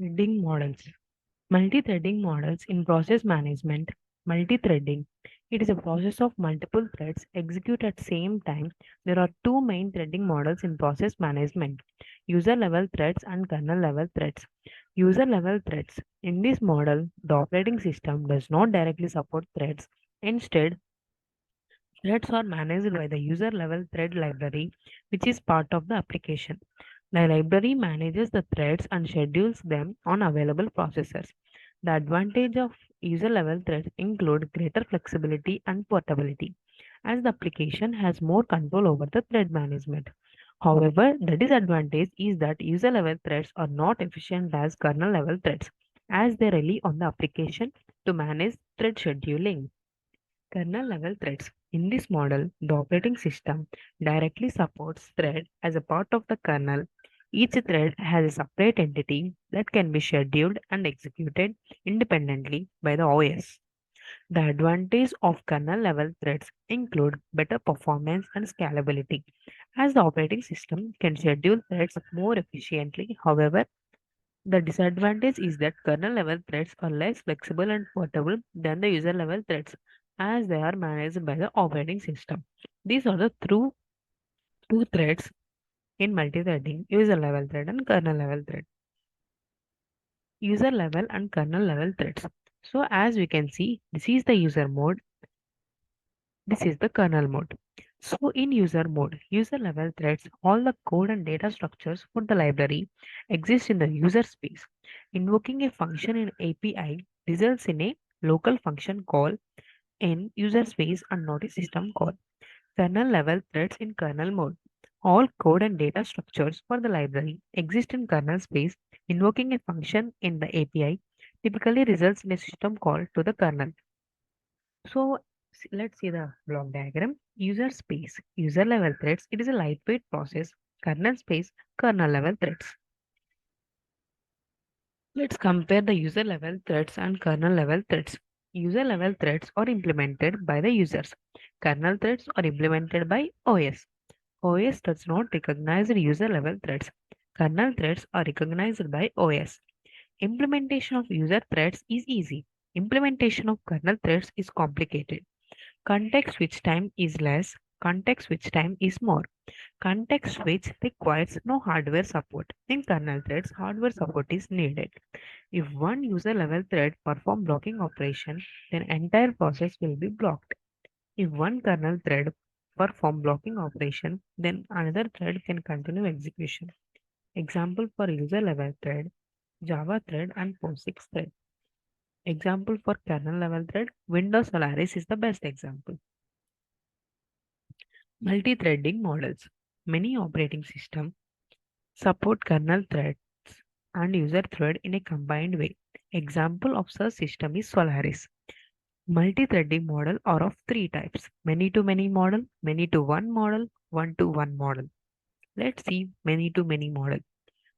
Threading models. Multi-threading models in process management. Multi-threading. It is a process of multiple threads execute at same time. There are two main threading models in process management: user-level threads and kernel-level threads. User-level threads. In this model, the operating system does not directly support threads. Instead, threads are managed by the user-level thread library, which is part of the application. The library manages the threads and schedules them on available processors. The advantage of user-level threads include greater flexibility and portability, as the application has more control over the thread management. However, the disadvantage is that user-level threads are not efficient as kernel-level threads, as they rely on the application to manage thread scheduling. Kernel-level threads. In this model, the operating system directly supports thread as a part of the kernel. Each thread has a separate entity that can be scheduled and executed independently by the OS. The advantage of kernel-level threads include better performance and scalability, as the operating system can schedule threads more efficiently. However, the disadvantage is that kernel-level threads are less flexible and portable than the user-level threads, as they are managed by the operating system. These are the two threads in multi-threading: user-level thread and kernel-level thread. User-level and kernel-level threads. So as we can see, this is the user mode, this is the kernel mode. So in user mode, user-level threads, all the code and data structures for the library exist in the user space. Invoking a function in API results in a local function call in user space and not a system call. Kernel level threads in kernel mode. All code and data structures for the library exist in kernel space. Invoking a function in the API typically results in a system call to the kernel. So let's see the block diagram. User space, user level threads. It is a lightweight process. Kernel space, kernel level threads. Let's compare the user level threads and kernel level threads. User level threads are implemented by the users. Kernel threads are implemented by OS. OS does not recognize user level threads. Kernel threads are recognized by OS. Implementation of user threads is easy. Implementation of kernel threads is complicated. Context switch time is less. Context switch time is more. Context switch requires no hardware support. In kernel threads, hardware support is needed. If one user level thread performs blocking operation, then entire process will be blocked. If one kernel thread perform blocking operation, then another thread can continue execution. Example for user level thread, Java thread and POSIX thread. Example for kernel level thread, Windows Solaris is the best example. Multi-threading models. Many operating systems support kernel threads and user thread in a combined way. Example of such system is Solaris. Multi-threading model are of three types: many-to-many model, many-to-one model, one-to-one model. Let's see many-to-many model.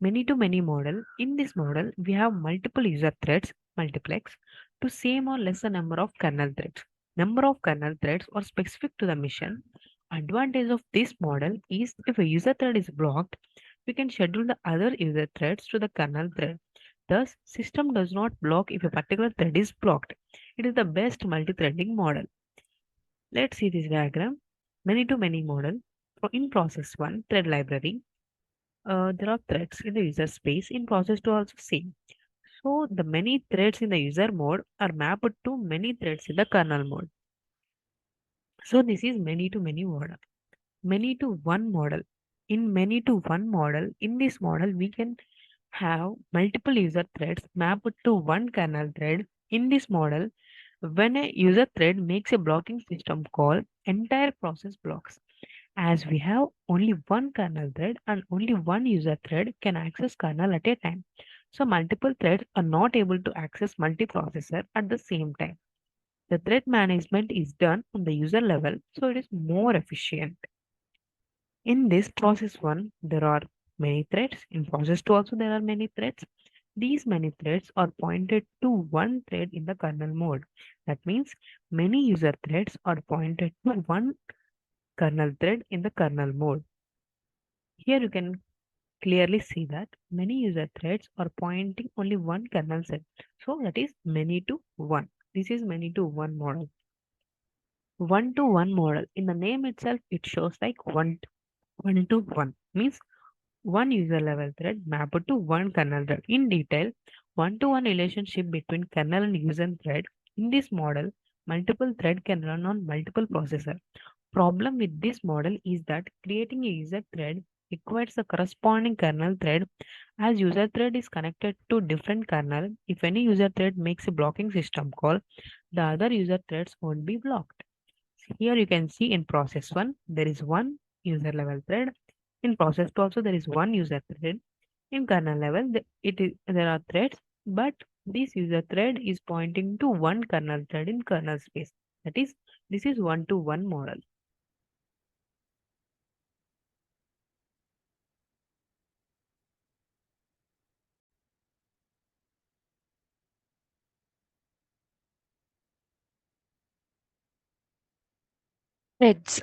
Many-to-many model. In this model, we have multiple user threads, multiplex, to same or lesser number of kernel threads. Number of kernel threads are specific to the mission. Advantage of this model is if a user thread is blocked, we can schedule the other user threads to the kernel thread. Thus, system does not block if a particular thread is blocked. It is the best multi-threading model. Let's see this diagram. Many-to-many model. In process 1, thread library, there are threads in the user space. In process 2 also same. So the many threads in the user mode are mapped to many threads in the kernel mode. So this is many-to-many model. Many-to-one model. In many-to-one model, in this model, we can have multiple user threads mapped to one kernel thread. In this model, when a user thread makes a blocking system call, entire process blocks. As we have only one kernel thread and only one user thread can access kernel at a time. So multiple threads are not able to access multiprocessor at the same time. The thread management is done on the user level, so it is more efficient. In this process 1, there are many threads. In process 2 also there are many threads. These many threads are pointed to one thread in the kernel mode. That means many user threads are pointed to one kernel thread in the kernel mode. Here you can clearly see that many user threads are pointing only one kernel cell. So that is many to one. This is many to one model. One to one model. In the name itself, it shows like one to one. Means one user level thread mapped to one kernel thread. In detail, one to one relationship between kernel and user thread. In this model, multiple thread can run on multiple processor. Problem with this model is that creating a user thread requires a corresponding kernel thread as user thread is connected to different kernel. If any user thread makes a blocking system call, the other user threads won't be blocked. Here you can see in process 1, there is one user level thread. In process 2 also there is one user thread. In kernel level, there are threads, but this user thread is pointing to one kernel thread in kernel space. That is, this is one to one model. Threads.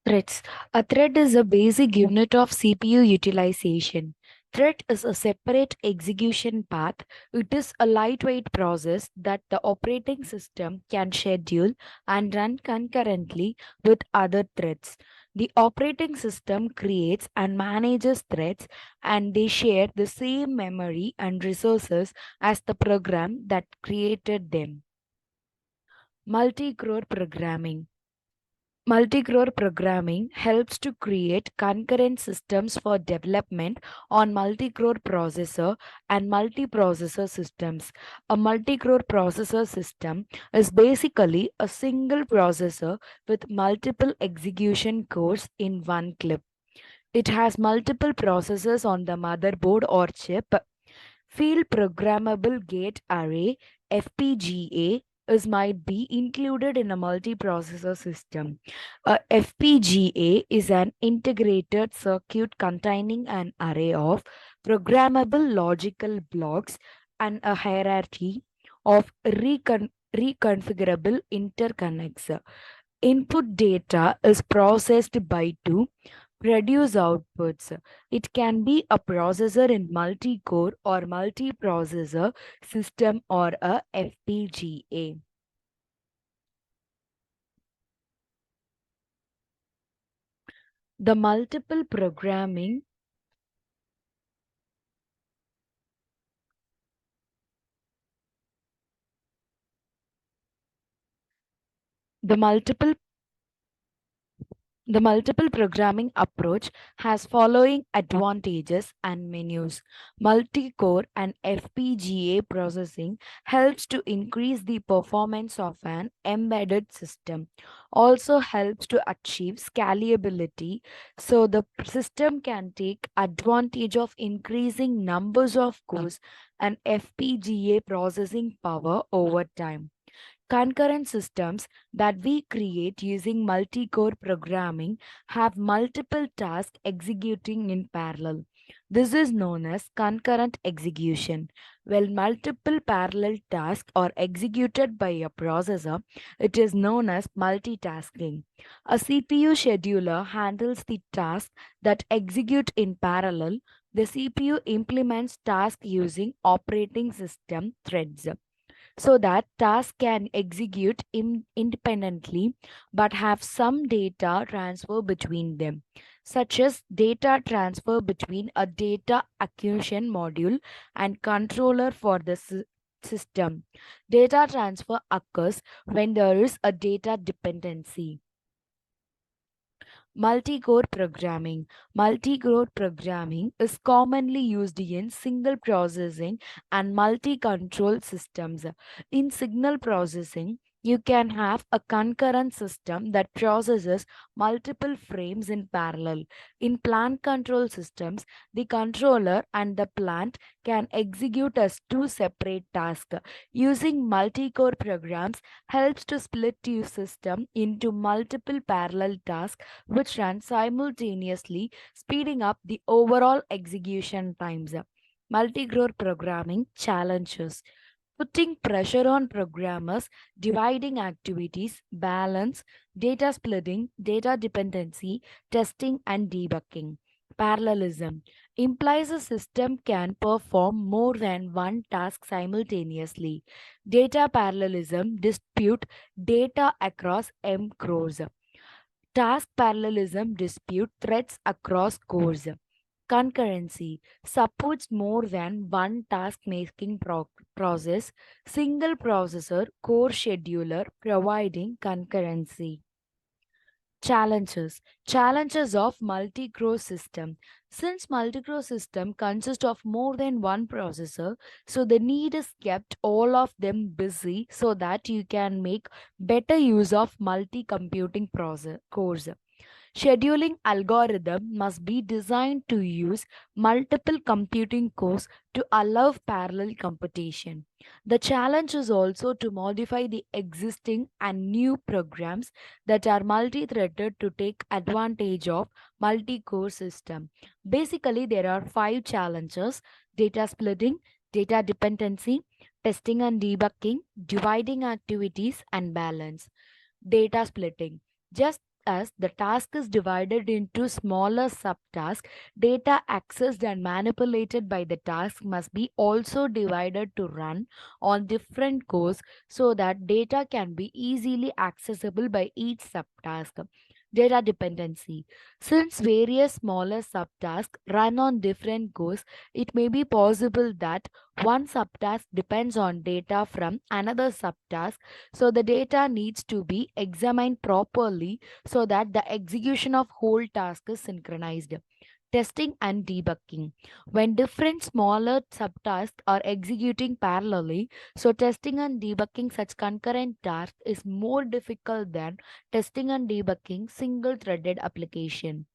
Threads. A thread is a basic unit of CPU utilization. Thread is a separate execution path. It is a lightweight process that the operating system can schedule and run concurrently with other threads. The operating system creates and manages threads, and they share the same memory and resources as the program that created them. Multi-core programming. Multicore programming helps to create concurrent systems for development on multicore processor and multiprocessor systems. A multicore processor system is basically a single processor with multiple execution cores in one clip. It has multiple processors on the motherboard or chip. Field Programmable Gate Array FPGA is might be included in a multiprocessor system. A FPGA is an integrated circuit containing an array of programmable logical blocks and a hierarchy of reconfigurable interconnects. Input data is processed by two produce outputs. It can be a processor in multi-core or multiprocessor system or a FPGA. The multiple programming, the multiple The multiple programming approach has following advantages and menus. Multi-core and FPGA processing helps to increase the performance of an embedded system. Also helps to achieve scalability so the system can take advantage of increasing numbers of cores and FPGA processing power over time. Concurrent systems that we create using multi-core programming have multiple tasks executing in parallel. This is known as concurrent execution. When multiple parallel tasks are executed by a processor, it is known as multitasking. A CPU scheduler handles the tasks that execute in parallel. The CPU implements tasks using operating system threads so that tasks can execute independently but have some data transfer between them, such as data transfer between a data acquisition module and controller for the system. Data transfer occurs when there is a data dependency. Multi-core programming. Multi-core programming is commonly used in single processing and multi-control systems. In signal processing, you can have a concurrent system that processes multiple frames in parallel. In plant control systems, the controller and the plant can execute as two separate tasks. Using multi-core programs helps to split your system into multiple parallel tasks which run simultaneously, speeding up the overall execution times. Multi-core programming challenges. Putting pressure on programmers, dividing activities, balance, data splitting, data dependency, testing, and debugging. Parallelism. implies a system can perform more than one task simultaneously. Data parallelism dispute data across M cores. Task parallelism dispute threads across cores. Concurrency supports more than one task making process, single processor core scheduler providing concurrency. Challenges of multi-core system. Since multi-core system consists of more than one processor, so the need is kept all of them busy so that you can make better use of multi-computing cores. Scheduling algorithm must be designed to use multiple computing cores to allow parallel computation. The challenge is also to modify the existing and new programs that are multi-threaded to take advantage of multi-core system. Basically, there are five challenges: data splitting, data dependency, testing and debugging, dividing activities, and balance. Data splitting. Just as the task is divided into smaller subtasks, data accessed and manipulated by the task must be also divided to run on different cores so that data can be easily accessible by each subtask. Data dependency. Since various smaller subtasks run on different cores, it may be possible that one subtask depends on data from another subtask, so the data needs to be examined properly so that the execution of whole task is synchronized. Testing and debugging. When different smaller subtasks are executing parallelly, so testing and debugging such concurrent tasks is more difficult than testing and debugging single threaded application.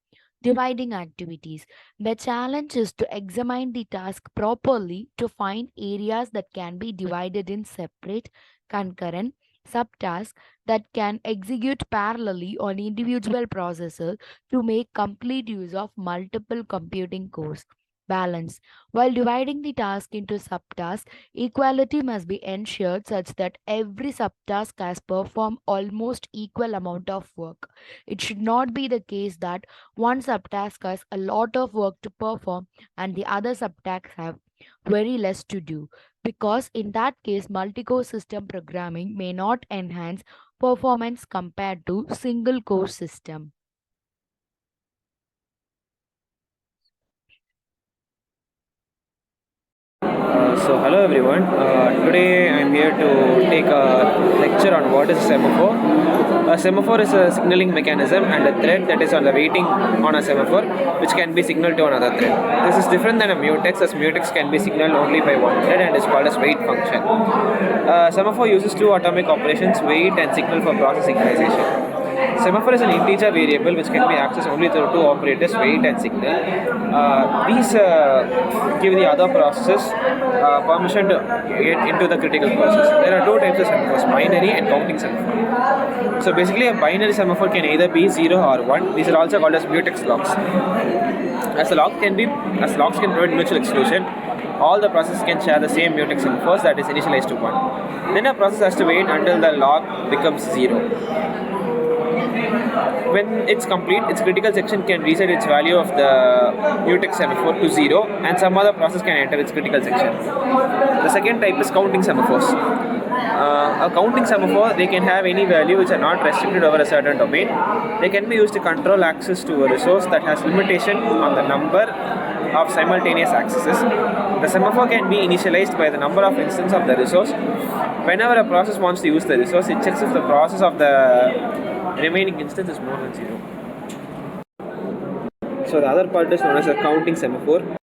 Dividing activities. The challenge is to examine the task properly to find areas that can be divided in separate, concurrent subtasks that can execute parallelly on individual processors to make complete use of multiple computing cores. Balance. While dividing the task into subtasks, equality must be ensured such that every subtask has performed almost equal amount of work. It should not be the case that one subtask has a lot of work to perform and the other subtasks have very less to do, because in that case multi-core system programming may not enhance performance compared to single core system. Hello everyone. Today I'm here to take a lecture on what is a semaphore. A semaphore is a signaling mechanism and a thread that is on the waiting on a semaphore, which can be signaled to another thread. This is different than a mutex, as mutex can be signaled only by one thread and is called as wait function. Semaphore uses two atomic operations, wait and signal, for process synchronization. Semaphore is an integer variable which can be accessed only through two operators, wait and signal. These give the other processes permission to get into the critical process. There are two types of semaphores: binary and counting semaphore. So basically, a binary semaphore can either be 0 or 1. These are also called as mutex locks. As locks can prevent mutual exclusion, all the processes can share the same mutex semaphores that is initialized to 1. Then a process has to wait until the lock becomes 0. When it's complete, its critical section can reset its value of the mutex semaphore to 0, and some other process can enter its critical section. The second type is counting semaphores. A counting semaphore, they can have any value which are not restricted over a certain domain. They can be used to control access to a resource that has limitation on the number of simultaneous accesses. The semaphore can be initialized by the number of instances of the resource. Whenever a process wants to use the resource, it checks if the process of the remaining instance is more than 0. So the other part is known as a counting semaphore.